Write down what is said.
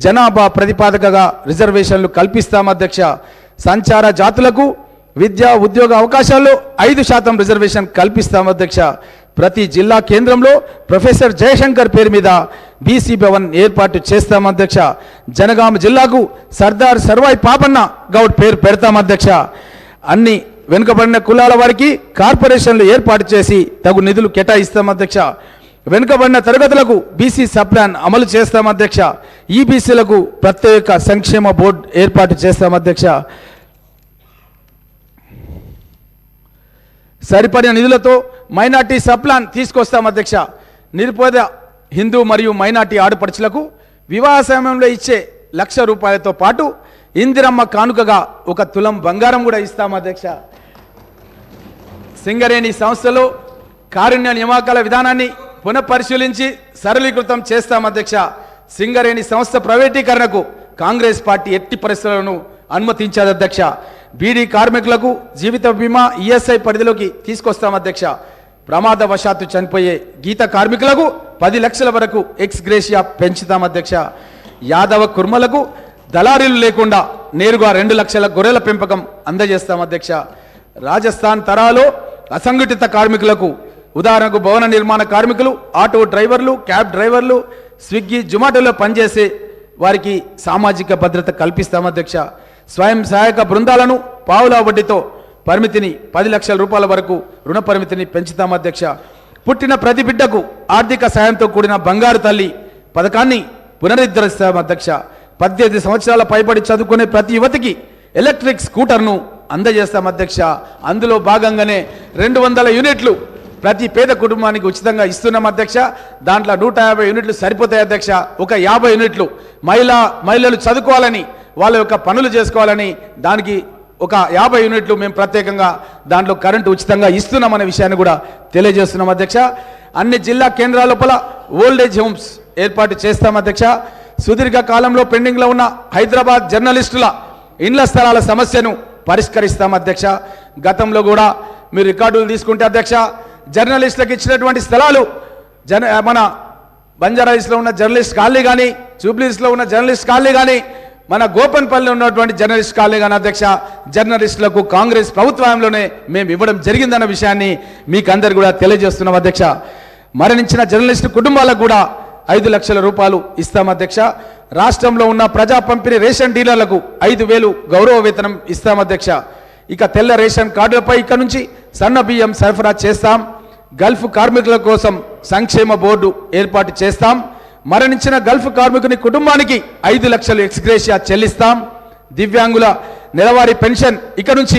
జనాభా ప్రతిపాదకగా రిజర్వేషన్లు కల్పిస్తాం అధ్యక్ష. సంచార జాతులకు విద్యా ఉద్యోగ అవకాశాల్లో 5% రిజర్వేషన్ కల్పిస్తాం అధ్యక్ష. ప్రతి జిల్లా కేంద్రంలో ప్రొఫెసర్ జయశంకర్ పేరు మీద బీసీ భవన్ ఏర్పాటు చేస్తాం అధ్యక్ష. జనగామ జిల్లాకు సర్దార్ సర్వాయి పాపన్న గౌడ్ పేరు పెడతాం అధ్యక్ష. అన్ని వెనుకబడిన కులాల వారికి కార్పొరేషన్లు ఏర్పాటు చేసి తగు నిధులు కేటాయిస్తాం అధ్యక్ష. వెనుకబడిన తరగతులకు బీసీ సప్లాన్ అమలు చేస్తాం అధ్యక్ష. ఈబీసీలకు ప్రత్యేక సంక్షేమ బోర్డు ఏర్పాటు చేస్తాం అధ్యక్ష. సరిపడిన నిధులతో మైనార్టీ సప్లాన్ తీసుకొస్తాం అధ్యక్ష. నిరుపేద హిందూ మరియు మైనార్టీ ఆడపడుచులకు వివాహ సమయంలో ఇచ్చే ₹1,00,000 పాటు ఇందిరమ్మ కానుకగా 1 తులం బంగారం కూడా ఇస్తాం అధ్యక్ష. సింగరేణి సంస్థలో కారుణ్య నియామకాల విధానాన్ని పునఃపరిశీలించి సరళీకృతం చేస్తాం అధ్యక్ష. సింగరేణి సంస్థ ప్రైవేటీకరణకు కాంగ్రెస్ పార్టీ ఎట్టి పరిస్థితులను అనుమతించదు అధ్యక్ష. బీడీ కార్మికులకు జీవిత బీమా ఈఎస్ఐ పరిధిలోకి తీసుకొస్తాం అధ్యక్ష. ప్రమాదవశాత్తు చనిపోయే గీత కార్మికులకు 10 లక్షల వరకు ఎక్స్ గ్రేషియా పెంచుతాం అధ్యక్ష. యాదవ కుర్మలకు దళారీలు లేకుండా నేరుగా 2 లక్షల గొర్రెల పెంపకం అందజేస్తాం అధ్యక్ష. రాజస్థాన్ తరాలో అసంఘటిత కార్మికులకు ఉదాహరణకు భవన నిర్మాణ కార్మికులు, ఆటో డ్రైవర్లు, క్యాబ్ డ్రైవర్లు, స్విగ్గీ జొమాటోలో పనిచేసే వారికి సామాజిక భద్రత కల్పిస్తాం అధ్యక్ష. స్వయం సహాయక బృందాలను పావులా వడ్డీతో పరిమితిని ₹10 లక్షల వరకు రుణ పరిమితిని పెంచుతాం అధ్యక్ష. పుట్టిన ప్రతి బిడ్డకు ఆర్థిక సాయంతో కూడిన బంగారు తల్లి పథకాన్ని పునరుద్ధరిస్తాం అధ్యక్ష. 18 సంవత్సరాల పైబడి చదువుకునే ప్రతి యువతికి ఎలక్ట్రిక్ స్కూటర్ను అందజేస్తాం అధ్యక్ష. అందులో భాగంగానే 200 యూనిట్లు ప్రతి పేద కుటుంబానికి ఉచితంగా ఇస్తున్నాం అధ్యక్ష. దాంట్లో 150 యూనిట్లు సరిపోతాయి అధ్యక్ష. ఒక 50 యూనిట్లు మహిళలు చదువుకోవాలని, వాళ్ళ యొక్క పనులు చేసుకోవాలని దానికి ఒక 50 యూనిట్లు మేము ప్రత్యేకంగా దాంట్లో కరెంటు ఉచితంగా ఇస్తున్నామనే విషయాన్ని కూడా తెలియజేస్తున్నాం అధ్యక్ష. అన్ని జిల్లా కేంద్రాల లోపల ఓల్డేజ్ హోమ్స్ ఏర్పాటు చేస్తాం అధ్యక్ష. సుదీర్ఘ కాలంలో పెండింగ్లో ఉన్న హైదరాబాద్ జర్నలిస్టుల ఇండ్ల స్థలాల సమస్యను పరిష్కరిస్తాం అధ్యక్ష. గతంలో కూడా మీరు రికార్డులు తీసుకుంటే అధ్యక్ష, జర్నలిస్టులకు ఇచ్చినటువంటి స్థలాలు మన బంజారాహిల్స్లో ఉన్న జర్నలిస్ట్ కాలనీ కానీ, జూబ్లీస్లో ఉన్న జర్నలిస్ట్ కాలనీ కానీ, మన గోపన్పల్లిలో ఉన్నటువంటి జర్నలిస్ట్ కాలనీ కానీ అధ్యక్ష, జర్నలిస్టులకు కాంగ్రెస్ ప్రభుత్వంలోనే మేము ఇవ్వడం జరిగిందన్న విషయాన్ని మీకు అందరు కూడా తెలియజేస్తున్నాం అధ్యక్ష. మరణించిన జర్నలిస్టు కుటుంబాలకు కూడా ₹5 లక్షల ఇస్తాం అధ్యక్ష. రాష్ట్రంలో ఉన్న ప్రజా పంపిణీ రేషన్ డీలర్లకు 5,000 గౌరవ వేతనం ఇస్తాం అధ్యక్ష. ఇక తెల్ల రేషన్ కార్డులపై ఇక నుంచి సన్న బియ్యం సరఫరా చేస్తాం. గల్ఫ్ కార్మికుల కోసం సంక్షేమ బోర్డు ఏర్పాటు చేస్తాం. మరణించిన గల్ఫ్ కార్మికుని కుటుంబానికి 5 లక్షలు ఎక్స్ గ్రేషియా చెల్లిస్తాం. దివ్యాంగుల నెలవారీ పెన్షన్ ఇక నుంచి